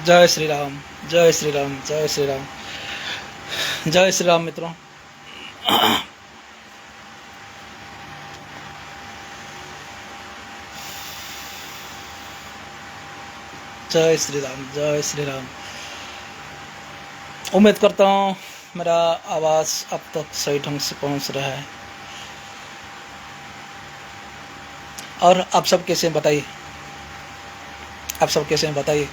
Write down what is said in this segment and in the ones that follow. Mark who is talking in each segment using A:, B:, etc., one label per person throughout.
A: जय श्री राम, जय श्री राम, जय श्री राम, जय श्री राम मित्रों। जय श्री राम, जय श्री राम। उम्मीद करता हूँ मेरा आवाज़ अब तक सही ढंग से पहुँच रहा है। और आप सब कैसे हैं बताइए, आप सब कैसे हैं बताइए।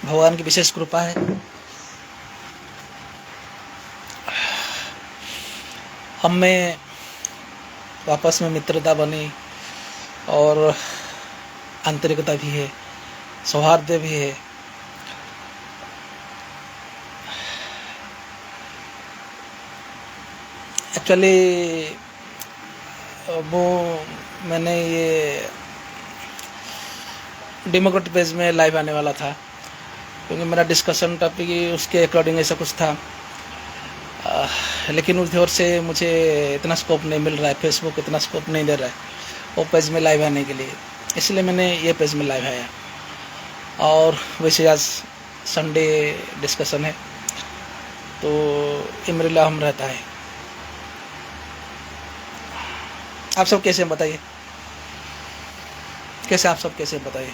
A: भगवान की विशेष कृपा है। हम में आपस में मित्रता बनी और आंतरिकता भी है, सौहार्द भी है। एक्चुअली वो मैंने ये डेमोक्रेट पेज में लाइव आने वाला था, क्योंकि मेरा डिस्कशन टॉपिक उसके अकॉर्डिंग ऐसा कुछ था। लेकिन उस ओर से मुझे इतना स्कोप नहीं मिल रहा है, फेसबुक इतना स्कोप नहीं दे रहा है वो पेज में लाइव आने के लिए, इसलिए मैंने ये पेज में लाइव आया। और वैसे आज संडे डिस्कशन है तो ये मेरे लिए अहम रहता है। आप सब कैसे हैं बताइए, कैसे आप सब कैसे हैं बताइए।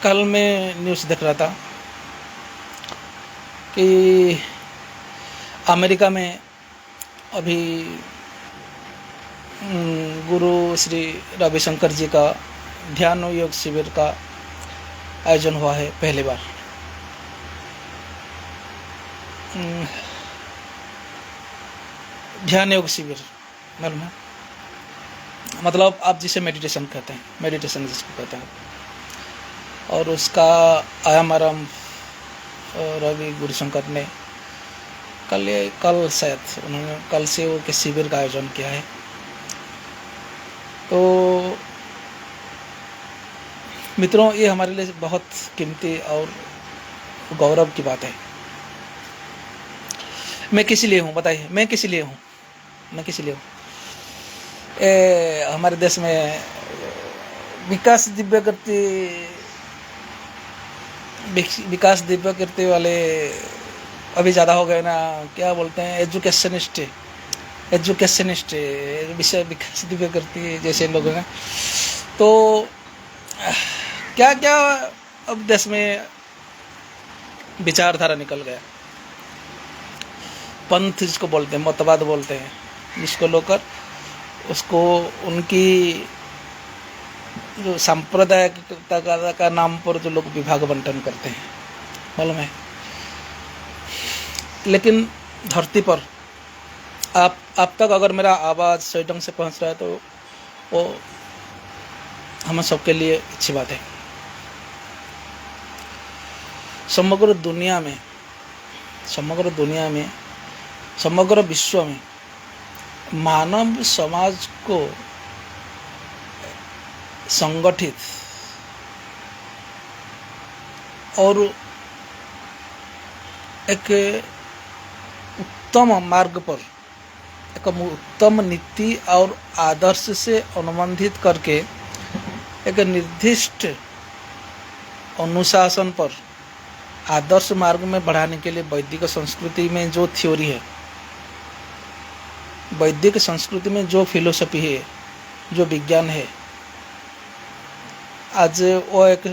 A: कल मैं न्यूज़ देख रहा था कि अमेरिका में अभी गुरु श्री रविशंकर जी का ध्यान योग शिविर का आयोजन हुआ है पहली बार। ध्यान योग शिविर मालूम है, मतलब आप जिसे मेडिटेशन कहते हैं, मेडिटेशन जिसको कहते हैं। और उसका आयाम आरंभ रवि गुरुशंकर ने कल शायद उन्होंने कल से वो के शिविर का आयोजन किया है। तो मित्रों, ये हमारे लिए बहुत कीमती और गौरव की बात है। मैं किस लिए हूँ बताइए, मैं किस लिए हूँ, मैं किस लिए हूँ। हमारे देश में विकास दिव्य करते वाले अभी ज़्यादा हो गए ना, क्या बोलते हैं, एजुकेशनिस्ट विषय विकास दिव्य करती जैसे लोग हैं। तो क्या क्या अब देश में विचारधारा निकल गया, पंथ जिसको बोलते हैं, मतवाद बोलते हैं, जिसको लेकर उसको उनकी जो सांप्रदायिकता का नाम पर जो लोग विभाग बंटन करते हैं, मालूम है। लेकिन धरती पर आप तक अगर मेरा आवाज़ सही ढंग से पहुंच रहा है तो वो हम सबके लिए अच्छी बात है। समग्र दुनिया में, समग्र विश्व में मानव समाज को संगठित और एक उत्तम मार्ग पर, एक उत्तम नीति और आदर्श से अनुबंधित करके एक निर्दिष्ट अनुशासन पर आदर्श मार्ग में बढ़ाने के लिए वैदिक संस्कृति में जो थ्योरी है, वैदिक संस्कृति में जो फिलोसफी है, जो विज्ञान है, आज वो एक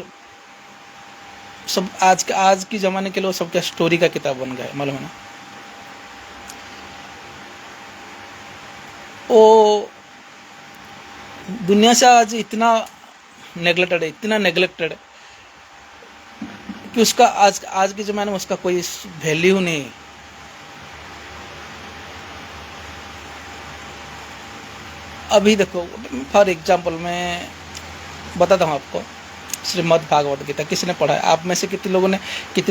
A: सब आज की ज़माने के लोग सबका स्टोरी का किताब बन गया है, मालूम है ना। वो दुनिया से आज इतना नेग्लेक्टेड है कि उसका आज के ज़माने में उसका कोई वैल्यू नहीं है। अभी देखो, फॉर एग्जांपल मैं बताता हूँ आपको, श्रीमद् भागवत गीता किसने पढ़ा है? आप में से कितने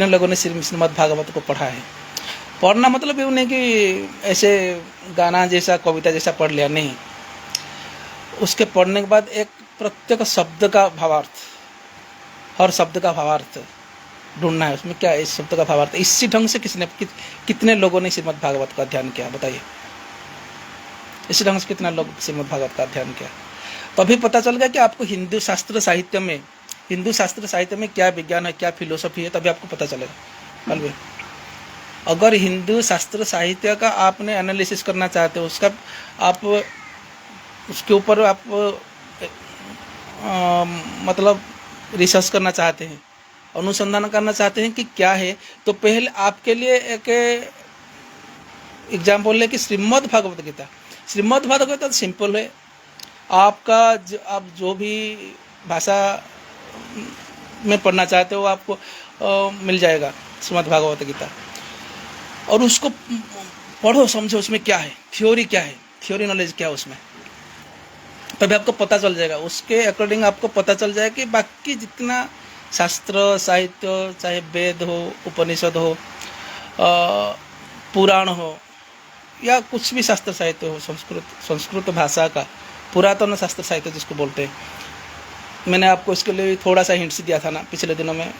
A: लोगों ने श्रीमद् भागवत को पढ़ा है? पढ़ना मतलब ये नहीं कि ऐसे गाना जैसा, कविता जैसा पढ़ लिया, नहीं। उसके पढ़ने के बाद एक प्रत्येक शब्द का भावार्थ, हर शब्द का भावार्थ ढूंढना है, उसमें क्या है इस शब्द का भावार्थ। इसी ढंग से कितने लोगों ने श्रीमद् भागवत का अध्ययन किया, बताइए? इसी ढंग से कितने लोग श्रीमद् भागवत का अध्ययन किया? तो अभी पता चल गया कि आपको हिंदू शास्त्र साहित्य में क्या विज्ञान है, क्या फिलोसफी है, तभी आपको पता चलेगा। मालूम? अगर हिंदू शास्त्र साहित्य का आपने एनालिसिस करना चाहते हो, आप उसके ऊपर आप मतलब रिसर्च करना चाहते हैं, अनुसंधान करना चाहते हैं कि क्या है, तो पहले आपके लिए एक एग्जाम्पल है कि श्रीमद् भागवत गीता। श्रीमद् भागवत गीता सिंपल है, आप जो भी भाषा में पढ़ना चाहते हो आपको मिल जाएगा श्रीमद् भागवत गीता, और उसको पढ़ो, समझो उसमें क्या है, थ्योरी नॉलेज क्या है उसमें, तभी आपको पता चल जाएगा। उसके अकॉर्डिंग आपको पता चल जाएगा कि बाकी जितना शास्त्र साहित्य, चाहे वेद हो, उपनिषद हो, पुराण हो, या कुछ भी शास्त्र साहित्य हो, संस्कृत भाषा का पुरातन शास्त्र साहित्य जिसको बोलते हैं, मैंने आपको इसके लिए थोड़ा सा हिंट्स दिया था ना पिछले दिनों में,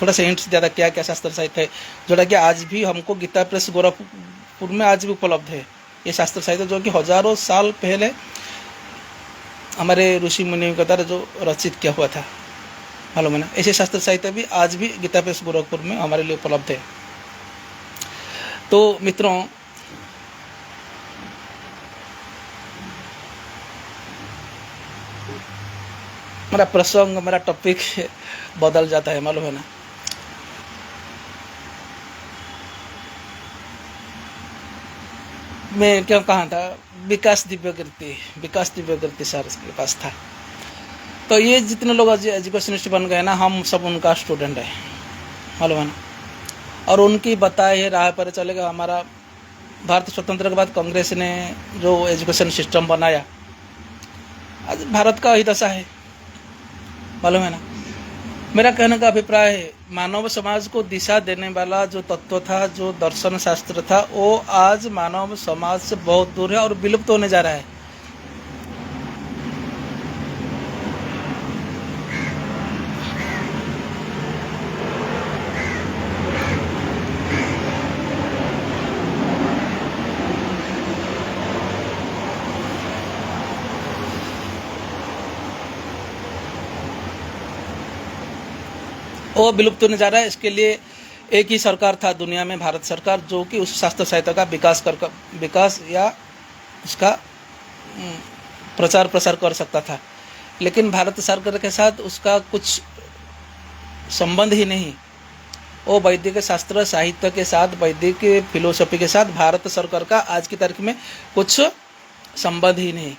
A: थोड़ा सा हिंट्स दिया था क्या क्या शास्त्र साहित्य है, जो कि आज भी हमको गीता प्रेस गोरखपुर में आज भी उपलब्ध है। ये शास्त्र साहित्य जो कि हजारों साल पहले हमारे ऋषि मुनियों के द्वारा जो रचित किया हुआ था, मालूम है ना। ऐसे शास्त्र साहित्य भी आज भी गीता प्रेस गोरखपुर में हमारे लिए उपलब्ध है। तो मित्रों, मेरा प्रसंग, मेरा टॉपिक बदल जाता है, मालूम है ना। मैं क्या कहा था, विकास दिव्यकीर्ति सर के पास था। तो ये जितने लोग एजुकेशनिस्ट बन गए ना, हम सब उनका स्टूडेंट है, मालूम है ना। और उनकी बताए राह पर चलेगा। हमारा भारत स्वतंत्र के बाद कांग्रेस ने जो एजुकेशन सिस्टम बनाया, आज भारत का ही दशा है, मालूम है ना। मेरा कहने का अभिप्राय है, मानव समाज को दिशा देने वाला जो तत्व था, जो दर्शन शास्त्र था, वो आज मानव समाज से बहुत दूर है और विलुप्त होने जा रहा है। वो विलुप्त होने जा रहा है। इसके लिए एक ही सरकार था दुनिया में, भारत सरकार, जो कि उस शास्त्र साहित्य का विकास या उसका प्रचार प्रसार कर सकता था। लेकिन भारत सरकार के साथ उसका कुछ संबंध ही नहीं। वो वैदिक शास्त्र साहित्य के साथ, वैदिक फिलोसफी के साथ भारत सरकार का आज की तारीख में कुछ संबंध ही नहीं।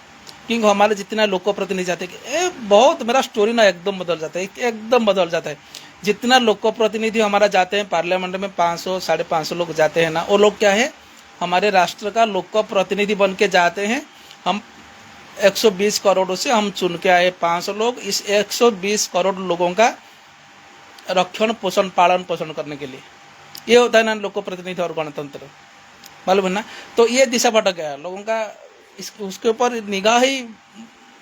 A: क्योंकि हमारे जितना लोक प्रतिनिधि जाते हैं, बहुत, मेरा स्टोरी ना एकदम बदल जाता है, एकदम बदल जाता है। जितना लोक प्रतिनिधि हमारा जाते हैं पार्लियामेंट में, 500 550 लोग जाते हैं ना, वो लोग क्या है, हमारे राष्ट्र का लोक प्रतिनिधि बन के जाते हैं। हम 120 करोड़ से हम चुन के आए 500 लोग, इस 120 करोड़ लोगों का रक्षण पोषण, पालन पोषण करने के लिए। ये होता है ना लोक प्रतिनिधि और गणतंत्र, मालूम है ना। तो ये दिशा भटक गया लोगों का, उसके ऊपर निगाह ही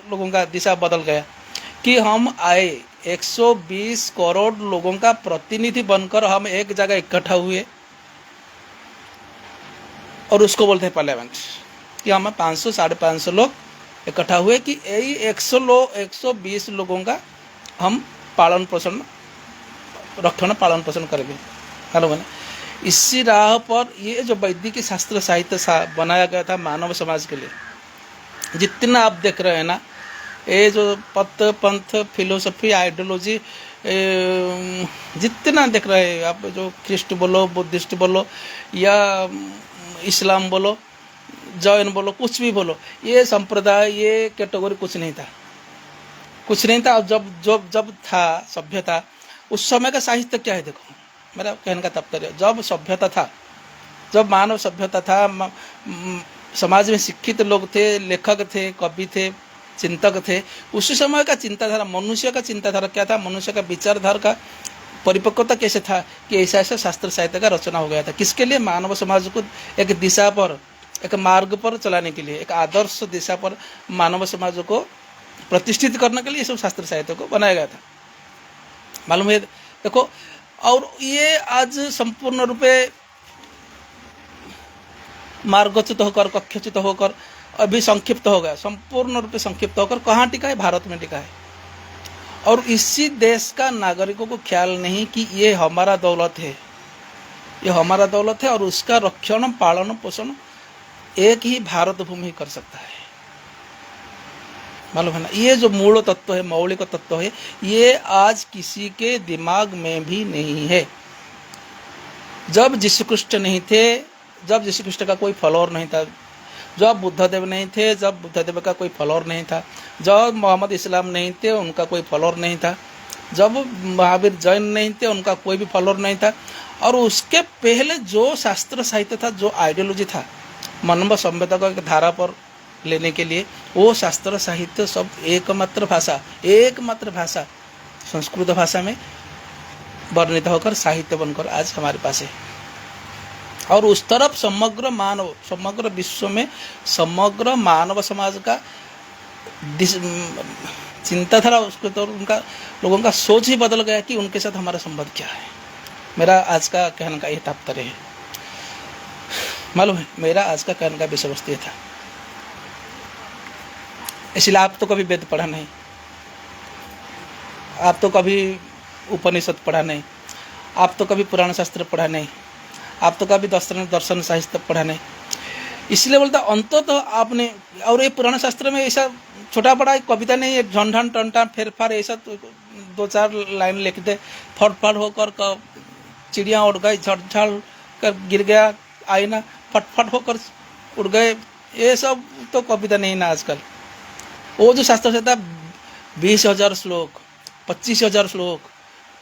A: लोगों का दिशा बदल गया कि हम आए 120 करोड़ लोगों का प्रतिनिधि बनकर हम एक जगह इकट्ठा हुए और उसको बोलते हैं पार्लियामेंट। कि हम 500 550 लोग इकट्ठा हुए कि यही 120 लोगों का हम पालन पोषण, रक्षण पालन पोषण करेंगे, मालूम है ना। इसी राह पर ये जो वैदिक शास्त्र साहित्य बनाया गया था मानव समाज के लिए, जितना आप देख रहे हैं ना, ये जो पंथ फिलोसफी आइडियोलॉजी जितना देख रहे हैं आप, जो ख्रिस्ट बोलो, बुद्धिस्ट बोलो, या इस्लाम बोलो, जैन बोलो, कुछ भी बोलो, ये संप्रदाय, ये कैटेगरी कुछ नहीं था। जब था सभ्यता, उस समय का साहित्य क्या है, देखो मेरा कहने का तात्पर्य, जब सभ्यता था, जब मानव सभ्यता था, समाज में शिक्षित लोग थे, लेखक थे, कवि थे, चिंतक थे। उसी समय का चिंताधारा, मनुष्य का चिंताधारा क्या था, मनुष्य का विचारधारा का परिपक्वता कैसे था कि ऐसा ऐसा शास्त्र साहित्य का रचना हो गया था। किसके लिए? मानव समाज को एक दिशा पर, एक मार्ग पर चलाने के लिए, एक आदर्श दिशा पर मानव समाज को प्रतिष्ठित करने के लिए सब शास्त्र साहित्य को बनाया गया था। मालूम है? देखो, और ये आज संपूर्ण रूपे मार्गच्युत होकर, कक्षच्युत होकर अभी संक्षिप्त हो गया, संपूर्ण रूप से संक्षिप्त होकर कहाँ टिका है? भारत में टिका है। और इसी देश का नागरिकों को ख्याल नहीं कि ये हमारा दौलत है, ये हमारा दौलत है और उसका रक्षण, पालन, पोषण एक ही भारत भूमि कर सकता है। मालूम है ना? ये जो मूल तत्व है, मौलिक तत्व है, ये आज किसी के दिमाग में भी नहीं है। जब यीशु ख्रिस्ट नहीं थे, जब यीशु ख्रिस्ट का कोई फॉलोअर नहीं था, जब बुद्धदेव नहीं थे, जब बुद्धदेव का कोई फॉलोअर नहीं था, जब मोहम्मद इस्लाम नहीं थे, उनका कोई फॉलोअर नहीं था, जब महावीर जैन नहीं थे, उनका कोई भी फॉलोअर नहीं था, और उसके पहले जो शास्त्र साहित्य था, जो आइडियोलॉजी था मानव सभ्यता को एक धारा पर लेने के लिए, वो शास्त्र साहित्य सब एकमात्र भाषा संस्कृत भाषा में वर्णित होकर साहित्य बनकर आज हमारे पास है। और उस तरफ समग्र मानव, समग्र विश्व में समग्र मानव समाज का चिंताधारा, उसके तो उनका लोगों का सोच ही बदल गया कि उनके साथ हमारा संबंध क्या है। मेरा आज का कहने का ये तात्पर्य है। मालूम है, मेरा आज का कहने का विषय वस्तु था। इसलिए आप तो कभी वेद पढ़ा नहीं, आप तो कभी उपनिषद पढ़ा नहीं, आप तो कभी पुराण शास्त्र पढ़ा नहीं, आप तो कभी दर्शन साहित्य पढ़ा नहीं। इसलिए बोलता अंततः आपने, और ये पुराण शास्त्र में ऐसा छोटा बड़ा कविता नहीं है, झंझन टंटा फेरफार ऐसा तो 2-4 लाइन लिख दे, फटफट होकर चिड़िया उड़ गई, झड़झड़ कर गिर गया आईना, फटफट होकर उड़ गए, ये सब तो कविता नहीं ना आजकल। वो जो शास्त्र से था 20,000 श्लोक, 25,000 श्लोक,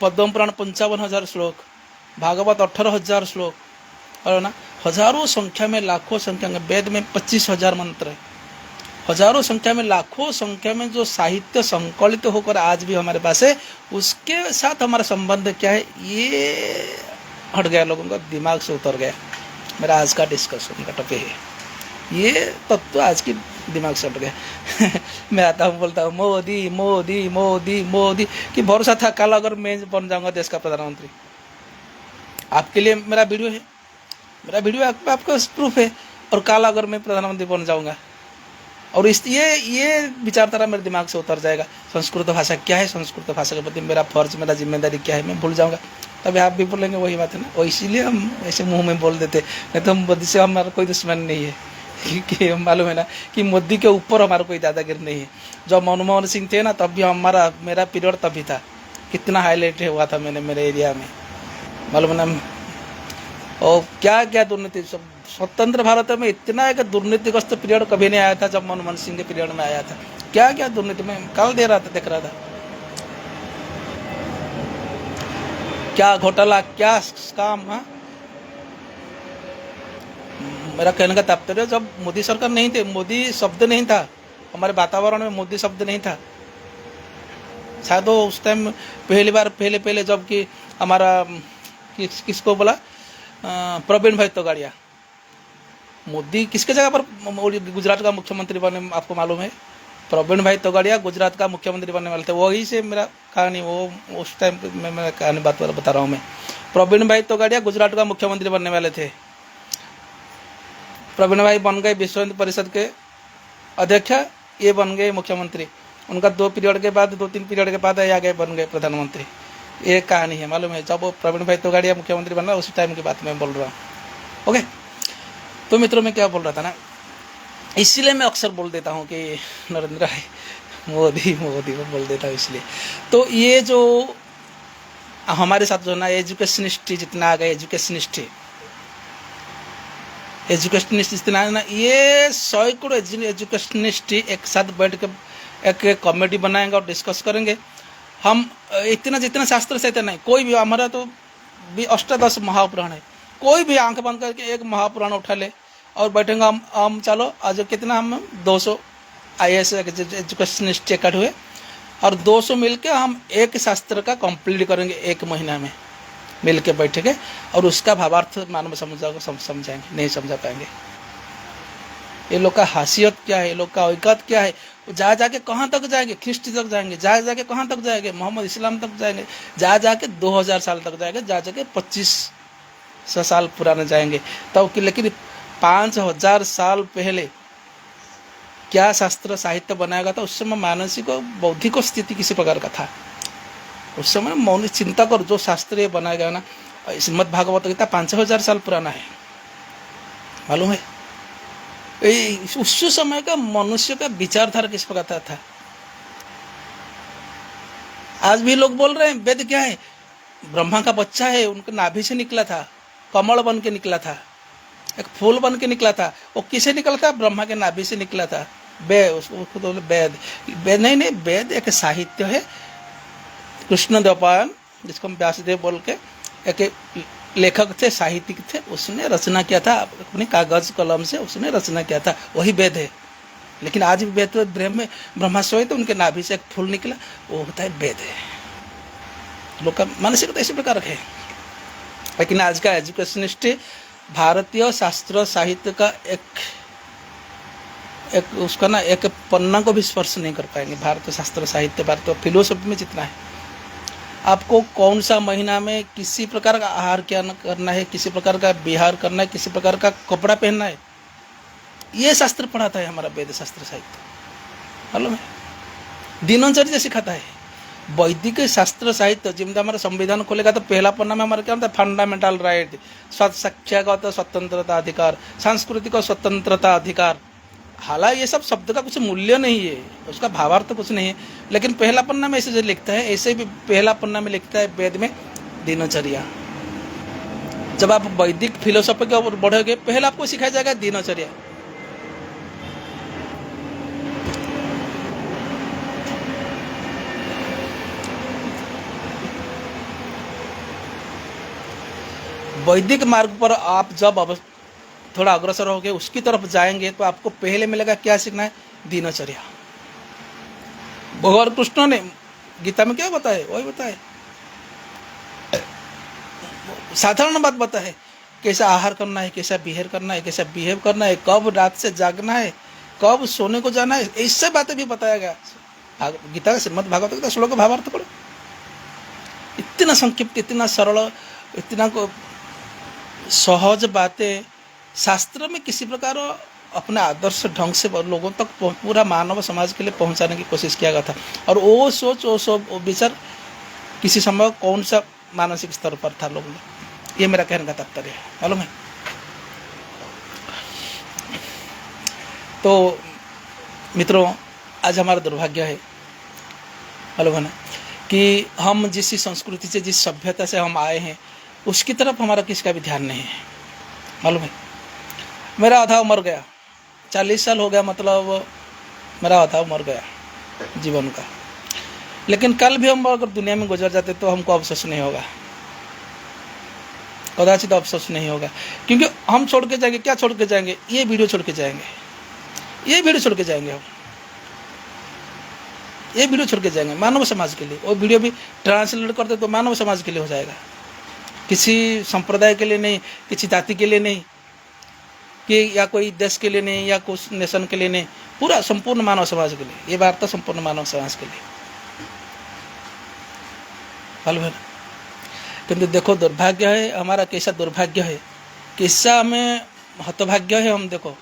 A: पद्म पुराण 55,000 श्लोक, भागवत 18,000 श्लोक, और ना हजारों संख्या में, लाखों संख्या में, वेद में 25,000 मंत्र है, हजारों संख्या में, लाखों संख्या में जो साहित्य संकलित होकर आज भी हमारे पास है, उसके साथ हमारा संबंध क्या है, ये हट गया, लोगों का दिमाग से उतर गया। मेरा आज का डिस्कशन का टॉपिक है ये तत्व, आज की दिमाग से हट गया। मैं आता हूँ, बोलता हूँ मोदी मोदी मोदी मोदी, कि भरोसा था कल अगर मैं बन जाऊंगा देश का प्रधानमंत्री। आपके लिए मेरा वीडियो है, मेरा वीडियो आपका प्रूफ है, और कल अगर मैं प्रधानमंत्री बन जाऊंगा और इस ये विचारधारा मेरे दिमाग से उतर जाएगा, संस्कृत भाषा क्या है, संस्कृत भाषा के प्रति मेरा फर्ज, मेरा जिम्मेदारी क्या है, मैं भूल जाऊंगा। तभी आप भी बोलेंगे वही बात है ना, और इसीलिए हम ऐसे मुंह में बोल देते, नहीं तो मोदी से हमारा कोई दुश्मन नहीं है, क्योंकि मालूम है ना कि मोदी के ऊपर हमारा कोई दादागिरी नहीं है। जब मनमोहन सिंह थे ना, तब भी मेरा पीरियड तभी था, कितना हाईलाइट हुआ था मैंने मेरे एरिया में, मालूम है ना। और क्या क्या दुर्नीति, स्वतंत्र भारत में इतना एक दुर्नीतिग्रस्त पीरियड कभी नहीं आया था जब मनमोहन सिंह के पीरियड में आया था। क्या क्या दुर्नीति में कल देख रहा था, क्या घोटाला, क्या काम। हाँ, मेरा कहने का तात्पर्य, जब मोदी सरकार नहीं थे, मोदी शब्द नहीं था हमारे वातावरण में, मोदी शब्द नहीं था। शायद उस टाइम पहले जबकि हमारा किसको बोला, प्रवीण भाई तोगाड़िया, मोदी किसके जगह पर गुजरात का मुख्यमंत्री बने, आपको मालूम है? प्रवीण भाई तोगाड़िया गुजरात का मुख्यमंत्री बनने वाले थे। वही से मेरा कहानी, वो उस टाइम में मैं कहानी बता रहा हूँ मैं। प्रवीण भाई तोगाड़िया गुजरात का मुख्यमंत्री बनने वाले थे। प्रवीण भाई बन गए विश्व हिंदू परिषद के अध्यक्ष, ये बन गए मुख्यमंत्री। उनका 2-3 पीरियड के बाद आ गए, बन गए प्रधानमंत्री। ये कहानी है, मालूम है? जब वो प्रवीण भाई तोगाड़िया मुख्यमंत्री बन रहा, उसी टाइम की बात मैं बोल रहा हूँ। ओके, तो मित्रों मैं क्या बोल रहा था ना, इसीलिए मैं अक्सर बोल देता हूँ कि नरेंद्र भाई मोदी मोदी में बोल देता हूँ इसलिए। तो ये जो हमारे साथ जो ना एजुकेशनिस्ट जितना आ गए, एजुकेशनिस्ट जितना है ना, ये 100 एजुकेशनिस्ट एक साथ बैठ के एक कमेटी बनाएंगे और डिस्कस करेंगे। हम जितना शास्त्र से नहीं, कोई भी, हमारा तो भी 8-10 महापुराण है, कोई भी आंख बंद करके एक महापुराण उठा ले और बैठेंगे हम चलो आज कितना हम 200 IAS एजुकेशनिस्ट इकट्ठे हुए और 200 मिलके हम एक शास्त्र का कंप्लीट करेंगे 1 महीना में मिल के बैठेंगे और उसका भावार्थ मानव समुदाय को समझाएंगे, नहीं समझा पाएंगे। ये लोग का हासियत क्या है, ये लोग का औकात क्या है, जा जाके कहाँ तक जाएंगे, ख्रिस्ट तक जाएंगे, जा जाके कहाँ तक जाएंगे, मोहम्मद इस्लाम तक जाएंगे, जा जाके 2000 साल तक जाएंगे, जा जाके 2500 साल पुराने जाएंगे तब कि। लेकिन 5000 साल पहले क्या शास्त्र साहित्य बनाया था, उस समय मानसिक और बौद्धिक स्थिति किसी प्रकार का था। उस समय मौलिक चिंता कर जो शास्त्र ये बनाया गया ना, श्रीमद् भागवत गीता 5000 साल पुराना है, मालूम है। उस समय का मनुष्य का विचारधारा किस प्रकार था। आज भी लोग बोल रहे हैं वेद क्या है, ब्रह्मा का बच्चा है, उनके नाभि से निकला था, कमल बन के निकला था, एक फूल बन के निकला था। वो किसे निकला था, ब्रह्मा के नाभि से निकला था। उसको तो वेद, वेद नहीं, वेद एक साहित्य है। कृष्ण द्वैपायन जिसको हम व्यासदेव बोल के एक लेखक थे, साहित्यिक थे, उसने रचना किया था अपने कागज कलम से, उसने रचना किया था, वही वेद है। लेकिन आज भी वेद ब्रह्मा सोए तो उनके नाभि से एक फूल निकला, वो होता है वेद है। लोग का मानसिकता इसी प्रकार है। लेकिन आज का एजुकेशनिस्ट भारतीय शास्त्र साहित्य का एक उसका ना एक पन्ना को भी स्पर्श नहीं कर पाएंगे। भारतीय शास्त्र साहित्य, भारतीय फिलोसफी में जितना है, आपको कौन सा महीना में किसी प्रकार का आहार क्या करना है, किसी प्रकार का विहार करना है, किसी प्रकार का कपड़ा पहनना है, ये शास्त्र पढ़ाता है हमारा वेद शास्त्र साहित्य, मालूम है। दिनचर्या सिखाता है। वैदिक शास्त्र साहित्य जिम्मे हमारा संविधान खोलेगा तो पहला पन्ना में हमारा क्या होता है, फंडामेंटल राइट, साक्षागत स्वतंत्रता अधिकार, सांस्कृतिक स्वतंत्रता अधिकार। हालांकि ये सब शब्द का कुछ मूल्य नहीं है, उसका भावार्थ कुछ नहीं है, लेकिन पहला पन्ना में ऐसे जो लिखता है, ऐसे भी पहला पन्ना में लिखता है वेद में दिनचर्या। जब आप वैदिक फिलोसफी के ऊपर बढ़ोगे, पहले आपको सिखाया जाएगा दिनचर्या। वैदिक मार्ग पर आप जब थोड़ा अग्रसर होगे, उसकी तरफ जाएंगे, तो आपको पहले मिलेगा क्या सीखना है, दिनचर्या। भगवान कृष्ण ने गीता में क्या बताए, वही बताए, साधारण बात बताए, कैसा आहार करना है, कैसा बिहेव करना है, कैसा बिहेव करना है, कब रात से जागना है, कब सोने को जाना है, ऐसे बातें भी बताया गया गीता का। श्रीमद् भागवत का श्लोक भावार्थ पढ़ो, इतना संक्षिप्त, इतना सरल, इतना को सहज बातें शास्त्र में किसी प्रकार अपने आदर्श ढंग से लोगों तक पूरा मानव समाज के लिए पहुंचाने की कोशिश किया गया था। और वो सोच, वो विचार किसी समय कौन सा मानसिक स्तर पर था लोगों में, ये मेरा कहने का तात्पर्य है, मालूम है। तो मित्रों, आज हमारा दुर्भाग्य है, मालूम है ना, कि हम जिस संस्कृति से, जिस सभ्यता से हम आए हैं, उसकी तरफ हमारा किसका भी ध्यान नहीं है, मालूम है। मेरा आधा उम्र गया, 40 साल हो गया, मतलब मेरा आधा उम्र गया जीवन का। लेकिन कल भी हम अगर दुनिया में गुजर जाते तो हमको अफसोस नहीं होगा, कदाचित अफसोस नहीं होगा, क्योंकि हम छोड़ के जाएंगे, क्या छोड़ के जाएंगे, ये वीडियो छोड़ के जाएंगे, ये वीडियो छोड़ के जाएंगे, हम ये वीडियो छोड़ के जाएंगे मानव समाज के लिए। वो वीडियो भी ट्रांसलेट करते तो मानव समाज के लिए हो जाएगा, किसी संप्रदाय के लिए नहीं, किसी जाति के लिए नहीं, कि या कोई देश के लिए नहीं, या कुछ नेशन के लिए नहीं, पूरा संपूर्ण मानव समाज के लिए। ये वार्ता संपूर्ण मानव समाज के लिए, मालूम है ना। किंतु देखो दुर्भाग्य है हमारा, कैसा दुर्भाग्य है, कैसा हमें हतभाग्य है हम, देखो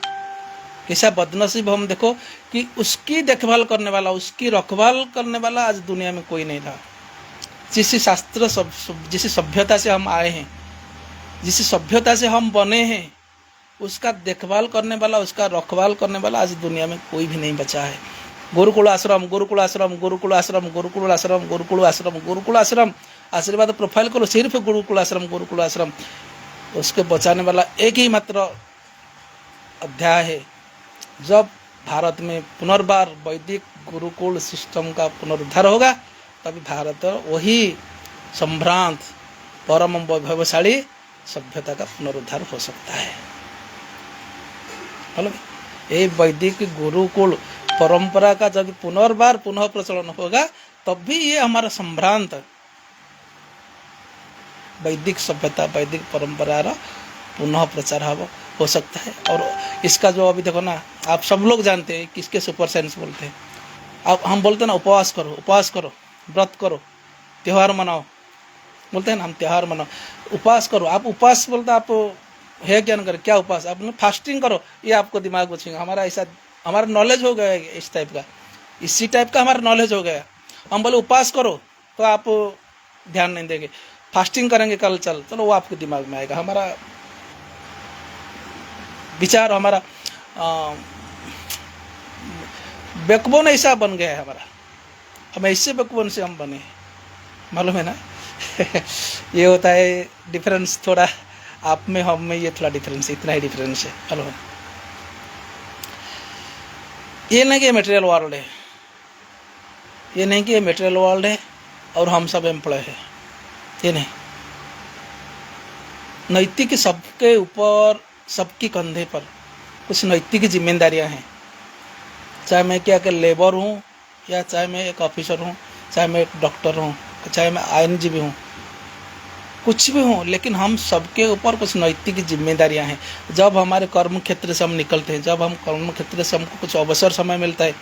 A: कैसा बदनसीब हम, देखो कि उसकी देखभाल करने वाला, उसकी रखभाल करने वाला आज दुनिया में कोई नहीं रहा। जिस शास्त्र जिस सभ्यता से हम आए हैं, जिस सभ्यता से हम बने हैं, उसका देखभाल करने वाला, उसका रखवाल करने वाला आज दुनिया में कोई भी नहीं बचा है। गुरुकुल आश्रम, गुरुकुल आश्रम, गुरुकुल आश्रम, गुरुकुल आश्रम, गुरुकुल आश्रम, गुरुकुल आश्रम, आशीर्वाद प्रोफाइल करो, सिर्फ गुरुकुल आश्रम, गुरुकुल आश्रम। उसके बचाने वाला एक ही मात्र अध्याय है, जब भारत में पुनर्बार वैदिक गुरुकुल सिस्टम का पुनरुद्धार होगा, तभी भारत वही संभ्रांत परम वैभवशाली सभ्यता का पुनरुद्धार हो सकता है। मतलब ये वैदिक गुरुकुल परंपरा का जब पुनर्बार पुनः प्रचलन होगा तब भी ये हमारा संभ्रांत वैदिक सभ्यता वैदिक परंपरा पुनः प्रचार हो सकता है। और इसका जो अभी देखो ना, आप सब लोग जानते हैं किसके सुपर साइंस बोलते हैं। आप हम बोलते हैं ना उपवास करो, व्रत करो, त्यौहार मनाओ, बोलते हैं ना हम त्यौहार मनाओ, उपवास करो। आप उपवास बोलते आप है क्या न करें, क्या उपवास, आप फास्टिंग करो, ये आपको दिमाग में छेगा। हमारा ऐसा हमारा नॉलेज हो गया है इस टाइप का, इसी टाइप का हमारा नॉलेज हो गया। हम बोले उपवास करो तो आप ध्यान नहीं देंगे, फास्टिंग करेंगे कल चलो वो आपके दिमाग में आएगा। हमारा विचार, हमारा बैकबोन ऐसा बन गया है हमारा, हम ऐसे बैकबोन से हम बने, मालूम है ना। ये होता है डिफरेंस थोड़ा, आप में हम में ये थोड़ा डिफरेंस, इतना ही डिफरेंस है, मालूम है। ये नहीं कि मटेरियल वर्ल्ड है, ये नहीं कि ये मटेरियल वर्ल्ड है और हम सब एम्प्लॉय है, ये नहीं। नैतिक सबके ऊपर, सबकी कंधे पर कुछ नैतिक जिम्मेदारियां हैं। चाहे मैं क्या कि लेबर हूँ, या चाहे मैं एक ऑफिसर हूँ, चाहे मैं एक डॉक्टर हूँ, चाहे मैं आईनजीवी हूँ, कुछ भी हूँ, लेकिन हम सबके ऊपर कुछ नैतिक जिम्मेदारियां हैं। जब हमारे कर्म क्षेत्र से हम निकलते हैं, जब हम कर्म क्षेत्र से हमको कुछ अवसर समय मिलता है,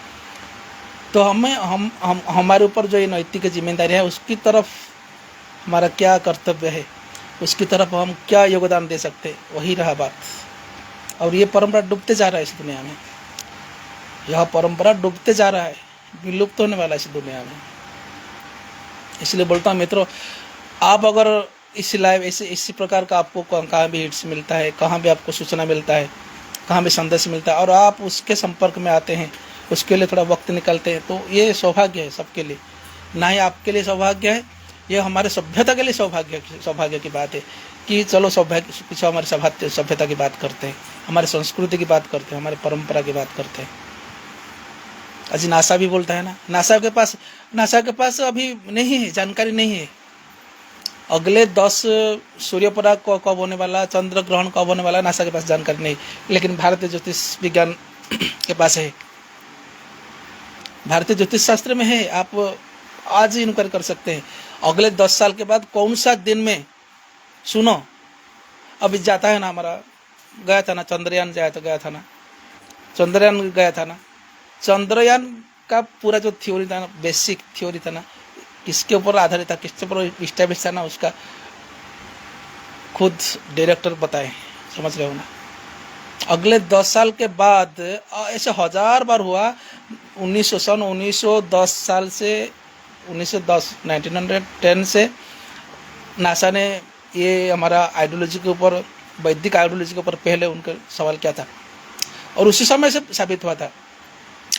A: तो हम हमारे ऊपर जो ये नैतिक जिम्मेदारी है उसकी तरफ हमारा क्या कर्तव्य है, उसकी तरफ हम क्या योगदान दे सकते हैं, वही रहा बात। और ये परंपरा डूबते जा रहा है इस दुनिया में, यह परंपरा डूबते जा रहा है, विलुप्त होने वाला है इस दुनिया में। इसलिए बोलता हूँ मित्रों, आप अगर इस लाइव इसी प्रकार का आपको कहाँ भी हिट्स मिलता है, कहाँ भी आपको सूचना मिलता है, कहाँ भी संदेश मिलता है और आप उसके संपर्क में आते हैं, उसके लिए थोड़ा वक्त निकालते हैं, तो ये सौभाग्य है सबके लिए। ना ही आपके लिए सौभाग्य है, ये हमारे सभ्यता के लिए सौभाग्य की बात है कि चलो सौभाग्य कुछ हमारे सभ्यता की बात करते हैं, हमारे संस्कृति की बात करते हैं, हमारे परंपरा की बात करते हैं। अजी नासा भी बोलता है ना, नासा के पास अभी नहीं है, जानकारी नहीं है अगले 10 सूर्यपराग कब होने वाला, चंद्र ग्रहण कब होने वाला, नासा के पास जानकारी नहीं। लेकिन भारतीय ज्योतिष विज्ञान के पास है, भारतीय ज्योतिष शास्त्र में है। आप आज ही इंक्वायरी कर सकते हैं अगले 10 साल के बाद कौन सा दिन में, सुनो अभी जाता है ना, हमारा गया था ना चंद्रयान, गया था ना चंद्रयान गया था ना, चंद्रयान का पूरा जो थ्योरी था ना, बेसिक थ्योरी था ना, किसके ऊपर आधारित था, किसके ऊपर स्टैब्लिश था ना, उसका खुद डायरेक्टर बताए, समझ रहे हो ना। अगले 10 साल के बाद ऐसे 1000 बार हुआ। 1910 साल से 1910 से नासा ने ये हमारा आइडियोलॉजी के ऊपर, वैदिक आइडियोलॉजी के ऊपर पहले उनका सवाल किया था और उसी समय से साबित हुआ था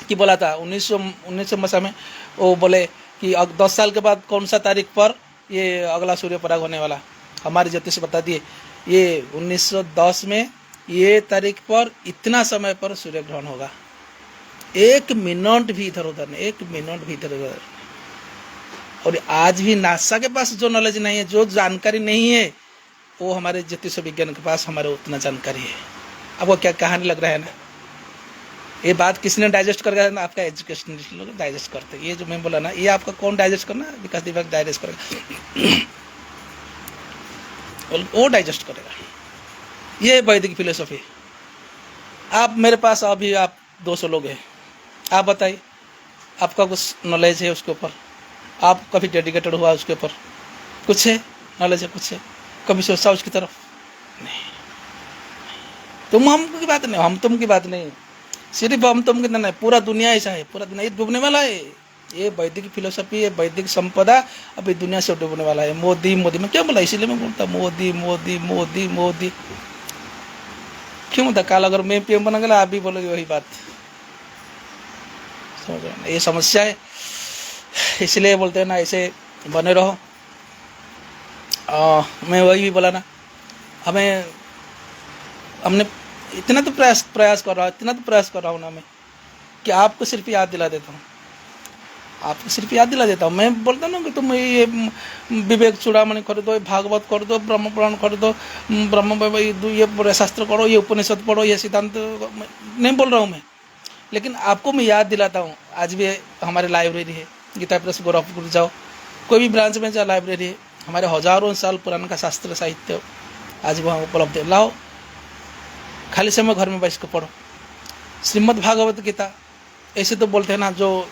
A: कि बोला था 1900 में वो बोले कि 10 साल के बाद कौन सा तारीख पर ये अगला सूर्य पराग होने वाला, हमारे ज्योतिष बता दिए ये 1910 में ये तारीख पर इतना समय पर सूर्य ग्रहण होगा। 1 मिनट भी इधर उधर नहीं, 1 मिनट भी इधर उधर। और आज भी नासा के पास जो नॉलेज नहीं है, जो जानकारी नहीं है, वो हमारे ज्योतिष विज्ञान के पास हमारे उतना जानकारी है। आपको क्या कहानी लग रहा है ना, ये बात किसने डाइजेस्ट कर गया ना, आपका एजुकेशन लोग डाइजेस्ट करते हैं। ये जो मैं बोला ना, ये आपका कौन डाइजेस्ट करना, विकास दिमाग डाइजेस्ट करेगा, वो डाइजेस्ट करेगा। ये वैदिक फिलोसफी। आप मेरे पास अभी आप 200 लोग हैं, आप बताइए आपका कुछ नॉलेज है उसके ऊपर, आप कभी डेडिकेटेड हुआ उसके ऊपर, कुछ है नॉलेज है, कुछ है, कभी सोचा उसकी तरफ नहीं। तुम हम की बात नहीं, हम तुम की बात नहीं, सिर्फ हम तुम कितना नहीं, पूरा दुनिया ऐसा है, पूरा दुनिया डूबने वाला है। ये वैदिक फिलोसफी है, वैदिक संपदा अभी दुनिया से डूबने वाला है। मोदी मैं क्या बोला, इसीलिए मैं बोलता मोदी मोदी मोदी मोदी क्यों होता। कल अगर मैं पीएम बना गया, आप भी बोलोगे वही बात, समझ रहे हैं। ये समस्या है, इसलिए बोलते हैं ना ऐसे बने रहो। मैं वही भी बोला ना, हमने इतना तो प्रयास कर रहा हूँ, इतना तो प्रयास कर रहा हूँ ना मैं, कि आपको सिर्फ याद दिला देता हूँ। आपको सिर्फ याद दिला देता हूँ। मैं बोलता ना कि तुम ये विवेक चूड़ामणि खरीदो, भागवत कर दो, ब्रह्म पुराण कर दो, ये पूरे शास्त्र पढ़ो, ये उपनिषद पढ़ो, ये सिद्धांत, नहीं बोल रहा हूँ मैं, लेकिन आपको मैं याद दिलाता हूँ। आज भी हमारे लाइब्रेरी है, गीता प्रेस गोरखपुर जाओ, कोई भी ब्रांच में जाओ, लाइब्रेरी है, हमारे हजारों साल पुराना का शास्त्र साहित्य आज भी वहाँ उपलब्ध है। लाओ, खाली समय घर में बैठ के पढ़ो। श्रीमद् भागवत गीता, ऐसे तो बोलते हैं ना, जो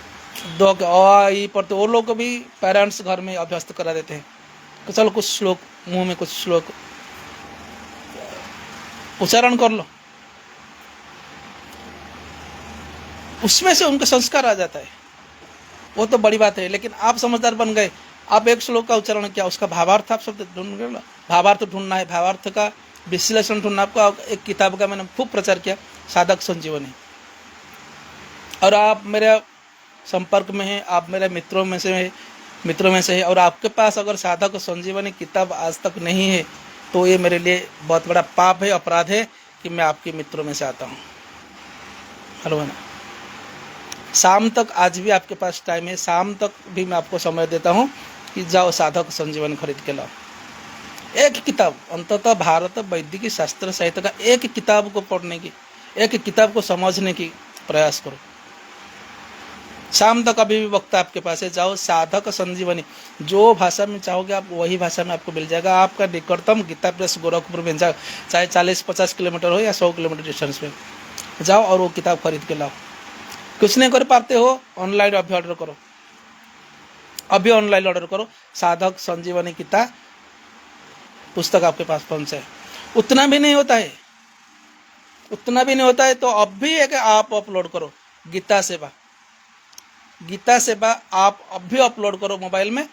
A: दो के आई पढ़ते, वो लोग को भी पेरेंट्स घर में अभ्यस्त करा देते हैं कि चलो कुछ श्लोक, मुंह में कुछ श्लोक उच्चारण कर लो, उसमें से उनका संस्कार आ जाता है, वो तो बड़ी बात है। लेकिन आप समझदार बन गए, आप एक श्लोक का उच्चारण किया, उसका भावार्थ आप शब्द ढूंढ गए ना, भावार्थ ढूंढना है, भावार्थ का विश्लेषण ढूंढना। आपको एक किताब का मैंने खूब प्रचार किया, साधक संजीवनी, और आप मेरे संपर्क में हैं, आप मेरे मित्रों में से है, और आपके पास अगर साधक संजीवनी किताब आज तक नहीं है तो ये मेरे लिए बहुत बड़ा पाप है, अपराध है कि मैं आपके मित्रों में से आता हूँ। हेलो ना, शाम तक आज भी आपके पास टाइम है, शाम तक भी मैं आपको समय देता हूँ कि जाओ साधक संजीवनी खरीद के लाओ। एक किताब, अंततः भारत वैदिक शास्त्र साहित्य का एक किताब को पढ़ने की, एक किताब को समझने की प्रयास करो। शाम तक अभी भी वक्त आपके पास है, जाओ साधक संजीवनी, जो भाषा में चाहोगे आप वही भाषा में आपको मिल जाएगा। आपका निकटतम गीता प्रेस गोरखपुर में जाओ, चाहे 40-50 किलोमीटर हो या 100 किलोमीटर डिस्टेंस में जाओ और वो किताब खरीद के लाओ। कुछ नहीं कर पाते हो, ऑनलाइन अभी ऑर्डर करो, अभी ऑनलाइन ऑर्डर करो, साधक संजीवनी गीता पुस्तक आपके पास पहुंचे। उतना भी नहीं होता है, उतना भी नहीं होता है तो अभी एक आप अपलोड करो, गीता सेवा आप अभी अपलोड करो मोबाइल में,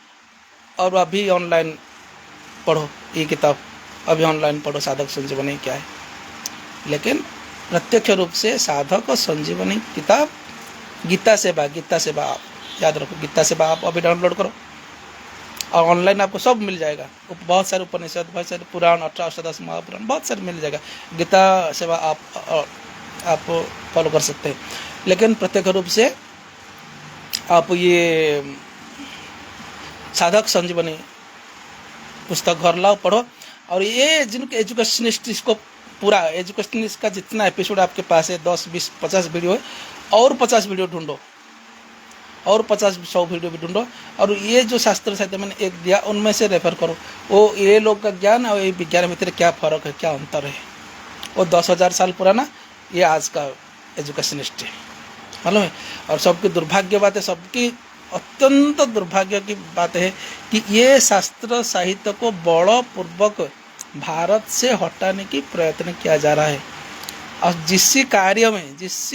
A: और अभी ऑनलाइन पढ़ो ये किताब, अभी ऑनलाइन पढ़ो साधक संजीवनी क्या है। लेकिन प्रत्यक्ष रूप से साधक संजीवनी किताब गीता सेवा आप याद रखो, गीता सेवा आप अभी डाउनलोड करो, और ऑनलाइन आपको सब मिल जाएगा। बहुत सारे उपनिषद, बहुत सारे पुराण, 18 अष्टादश महापुराण, बहुत सारे मिल जाएगा। गीता सेवा आप फॉलो कर सकते हैं। लेकिन प्रत्यक्ष रूप से आप ये साधक संजीवनी पुस्तक घर लाओ, पढ़ो। और ये जिनके एजुकेशनिस्ट, इसको पूरा एजुकेशनिस्ट का जितना एपिसोड आपके पास है, 10, 20, 50 वीडियो है, और 50 वीडियो ढूंढो, और 50-100 वीडियो भी ढूंढो, और ये जो शास्त्र साहित्य मैंने एक दिया उनमें से रेफर करो। वो ये लोग का ज्ञान और ये विज्ञान में तेरे क्या फ़र्क है, क्या अंतर है। वो 10,000 साल पुराना, ये आज का एजुकेशनिस्ट है, मालूम है। और सबकी दुर्भाग्य बात है, सबकी अत्यंत दुर्भाग्य की बात है कि ये शास्त्र साहित्य को बलपूर्वक भारत से हटाने की प्रयत्न किया जा रहा है। और जिस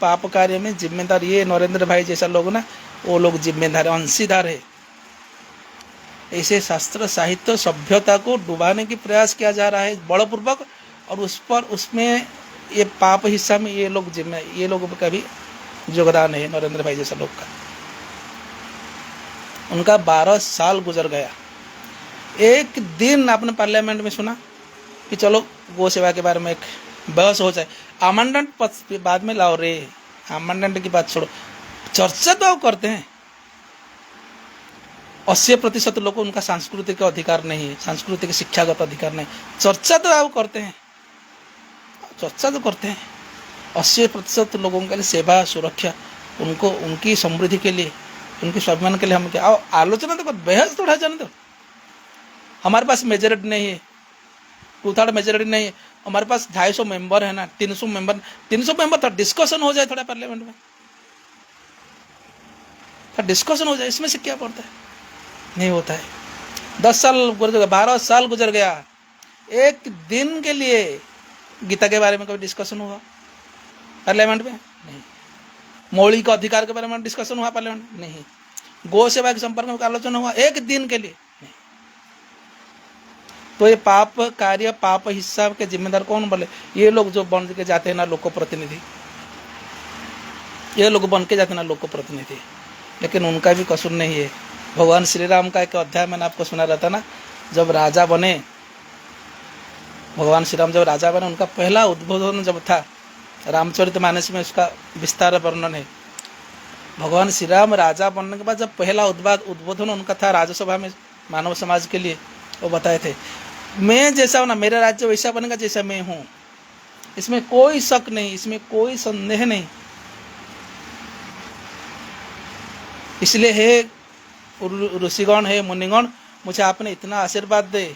A: पाप कार्य में जिम्मेदार ये नरेंद्र भाई जैसा लोग ना, वो लोग जिम्मेदार अंशीदार है। ऐसे शास्त्र साहित्य सभ्यता को डुबाने की प्रयास किया जा रहा है बलपूर्वक, और उसमें ये पाप हिस्सा में ये लोगों का भी योगदान है, नरेंद्र भाई जैसा लोग का। उनका 12 साल गुजर गया। एक दिन आपने पार्लियामेंट में सुना कि चलो गौ सेवा के बारे में एक बहस हो जाए, अमेंडमेंट बाद में लाओ रे, अमेंडमेंट की बात छोड़ो, चर्चा तो आप करते हैं। 80% लोग को उनका सांस्कृतिक अधिकार नहीं है, सांस्कृतिक शिक्षागत अधिकार नहीं, चर्चा तो आप करते हैं, चर्चा तो करते हैं। 80% लोगों के लिए सेवा, सुरक्षा, उनको उनकी समृद्धि के लिए, उनके स्वाभिमान के लिए हम क्या आलोचना तो कर, बहस तो उठा जाने दो। हमारे पास मेजोरिटी नहीं है, 2/3 मेजोरिटी नहीं है, हमारे पास 250 मेंबर है ना, 300 मेंबर था, डिस्कशन हो जाए थोड़ा पार्लियामेंट में, थोड़ा डिस्कशन हो जाए, इसमें से क्या पड़ता है, नहीं होता है। 10 साल गुजर गया, 12 साल गुजर गया, एक दिन के लिए गीता के बारे में कभी डिस्कशन हुआ पार्लियामेंट में? नहीं। मौलिक अधिकार के बारे में डिस्कशन हुआ पार्लियामेंट में? नहीं। गौ सेवा के संपर्क में आलोचना हुआ एक दिन के लिए? नहीं। तो ये पाप कार्य, पाप हिस्सा के जिम्मेदार कौन बोले? ये लोग जो बन के जाते हैं ना लोक प्रतिनिधि, ये लोग बन के जाते हैं ना लोक प्रतिनिधि, लेकिन उनका भी कसूर नहीं है। भगवान श्री राम का एक अध्याय मैंने आपको सुना रहा था ना, जब राजा बने, भगवान श्री राम जब राजा बने, उनका पहला उद्बोधन जब था, रामचरितमानस में उसका विस्तार वर्णन है। भगवान श्री राम राजा बनने के बाद जब पहला उद्बोधन उनका था राज्यसभा में मानव समाज के लिए, वो बताए थे मैं जैसा हूँ ना, मेरा राज्य वैसा बनेगा जैसा मैं हूँ, इसमें कोई शक नहीं, इसमें कोई संदेह नहीं। इसलिए हे ऋषिगण, हे मुनिगण, मुझे आपने इतना आशीर्वाद दे,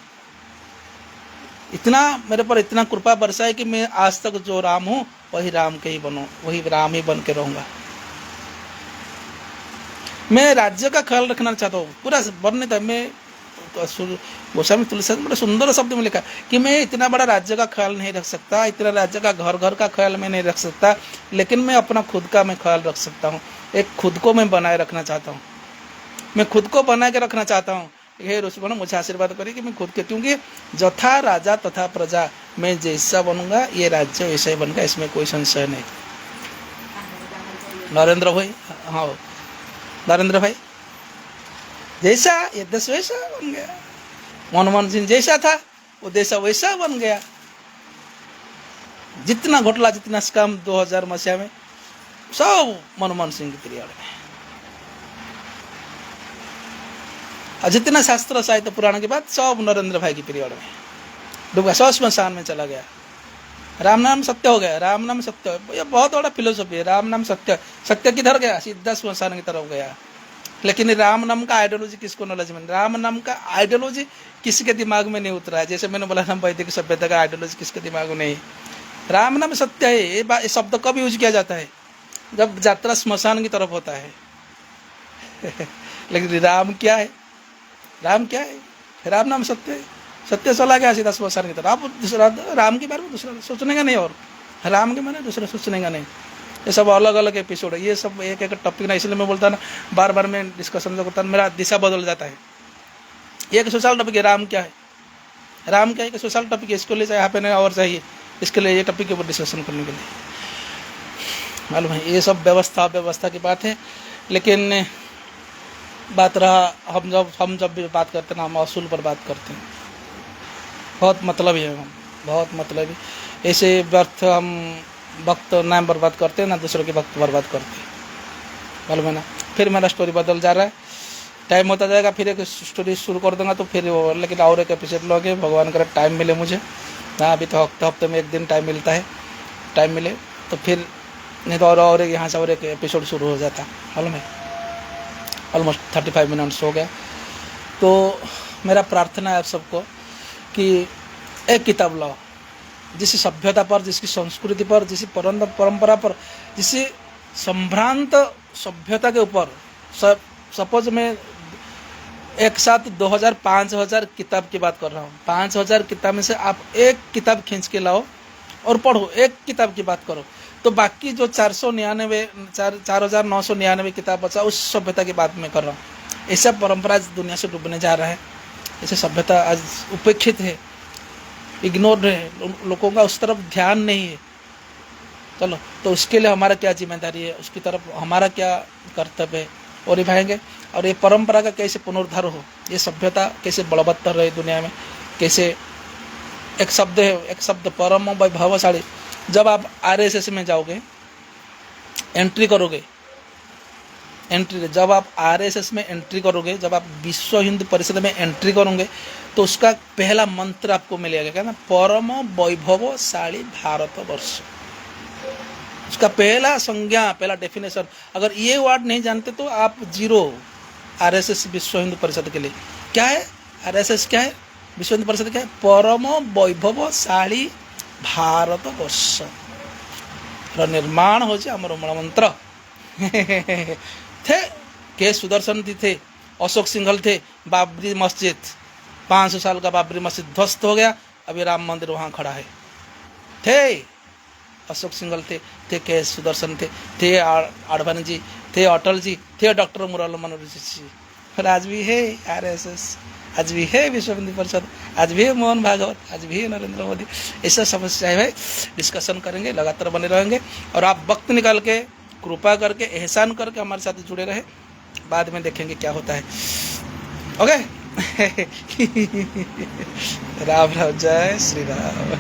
A: इतना मेरे पर इतना कृपा बरसाए कि मैं आज तक जो राम हूँ वही राम के ही बनूं, वही राम ही बन के रहूँगा। मैं राज्य का ख्याल रखना चाहता हूँ, पूरा वर्णित है। मैं गोस्वामी तुलसीदास बड़ा सुंदर शब्द में लिखा कि मैं इतना बड़ा राज्य का ख्याल नहीं रख सकता, इतना राज्य का घर घर का ख्याल मैं नहीं रख सकता, लेकिन मैं अपना खुद का मैं ख्याल रख सकता हूँ। एक खुद को मैं बनाए रखना चाहता हूँ, मैं खुद को बना के रखना चाहता हूँ। हे ऋषिगण, मुझे आशीर्वाद करिए कि मैं खुद के, क्योंकि जथा राजा तथा प्रजा, मैं जैसा बनूंगा ये राज्य वैसा ही बनेगा, इसमें कोई संशय नहीं। नरेंद्र भाई, हाँ नरेंद्र भाई, जैसा ये देश वैसा बन गया। मनमोहन सिंह जैसा था वो देश वैसा बन गया। जितना घोटाला, जितना स्कैम 2000 मसीहा में, सब मनमोहन सिंह के पीरियड में। और जितना शास्त्र साहित्य पुराण के बाद सब नरेंद्र भाई की पीरियड में डूब गया, 100 स्मशान में चला गया। राम नाम सत्य हो गया, राम नाम सत्य, ये बहुत बड़ा फिलोसफी है। राम नाम सत्य, सत्य किधर गया? सीधा स्मशान की तरफ गया। लेकिन राम नाम का आइडियोलॉजी किसको नॉलेज में? राम नाम का आइडियोलॉजी किसी के दिमाग में नहीं उतरा है। जैसे मैंने बोला ना, वैदिक सभ्यता का आइडियोलॉजी किसके दिमाग में नहीं। राम नाम सत्य है। ये शब्द कब यूज किया जाता है? जब यात्रा स्मशान की तरफ होता है। लेकिन राम क्या है? राम क्या है? राम नाम सत्य है। सत्य चला गया सीधा स्मशान की तरफ। आप दूसरा राम के बारे में दूसरा सोचने का नहीं, और राम के बारे में दूसरा सोचने का नहीं। ये सब अलग अलग एपिसोड है, ये सब एक एक टॉपिक ना। इसलिए मैं बोलता ना, बार बार मैं डिस्कशन जो करता हूँ, मेरा दिशा बदल जाता है। एक सोशल टॉपिक है, राम क्या है, राम क्या है, एक सोशल टॉपिक है। इसके लिए यहाँ पे नहीं और चाहिए, इसके लिए ये टॉपिक के ऊपर डिस्कशन करने के लिए मालूम है। ये सब व्यवस्था की बात है। लेकिन बात रहा, हम जब भी बात करते हैं ना, हम असूल पर बात करते हैं। बहुत मतलब है, हम बहुत मतलब है। ऐसे व्यर्थ हम वक्त नाम बर्बाद करते हैं ना, दूसरों के वक्त बर्बाद करते हैं, मालूम है ना। फिर मेरा स्टोरी बदल जा रहा है, टाइम होता जाएगा, फिर एक स्टोरी शुरू कर दूंगा तो फिर वो, लेकिन और एक एपिसोड लोगे, भगवान करे टाइम मिले मुझे। हाँ, अभी तो हफ्ते में एक दिन टाइम मिलता है, टाइम मिले तो फिर, नहीं तो और एक यहाँ से और एक एपिसोड शुरू हो जाता, मालूम है। ऑलमोस्ट 35 मिनट्स हो गया। तो मेरा प्रार्थना है आप सबको कि एक किताब लाओ, जिस सभ्यता पर, जिसकी संस्कृति पर, जिस परंपरा पर, जिस संभ्रांत सभ्यता के ऊपर, सपोज मैं एक साथ 2000-5000 किताब की बात कर रहा हूँ। 5000 किताब में से आप एक किताब खींच के लाओ और पढ़ो, एक किताब की बात करो, तो बाकी जो 4999 किताब बचा, उस सभ्यता की बात मैं कर रहा हूँ। ऐसा परंपरा दुनिया से डूबने जा रहा है। ऐसे सभ्यता आज उपेक्षित है, इग्नोर्ड है, लोगों का उस तरफ ध्यान नहीं है। चलो, तो उसके लिए हमारा क्या जिम्मेदारी है, उसकी तरफ हमारा क्या कर्तव्य है, और निभाएंगे। और ये परंपरा का कैसे पुनरुद्धार हो, ये सभ्यता कैसे बलवत्तर रहे दुनिया में, कैसे। एक शब्द है, एक शब्द परम वैभवशाली। जब आप RSS में जाओगे, एंट्री करोगे, जब आप RSS में एंट्री करोगे, जब आप विश्व हिंदू परिषद में एंट्री करोगे, तो उसका पहला मंत्र आपको मिलेगा, क्या ना, परम वैभवशाली भारतवर्ष। उसका पहला संज्ञा, पहला डेफिनेशन। अगर ये वर्ड नहीं जानते तो आप जीरो। RSS विश्व हिंदू परिषद के लिए क्या है? RSS क्या है? विश्व हिंदू परिषद क्या है? परम वैभवशाली भारतवर्ष निर्माण हो आमर मूल मंत्र। थे के सुदर्शन थे, अशोक सिंघल थे। बाबरी मस्जिद, 500 साल का बाबरी मस्जिद ध्वस्त हो गया, अभी राम मंदिर वहाँ खड़ा है। थे अशोक सिंघल थे के सुदर्शन थे आडवाणी जी, थे अटल जी, थे डॉक्टर मुरली मनोहर जी, और आज भी है RSS, आज भी है विश्व हिंदू परिषद, आज भी है मोहन भागवत, आज भी है नरेंद्र मोदी। ऐसा समस्या है, डिस्कशन करेंगे, लगातार बने रहेंगे। और आप वक्त निकाल के, कृपा करके, एहसान करके हमारे साथ जुड़े रहे। बाद में देखेंगे क्या होता है। ओके। राम राम, जय श्री राम।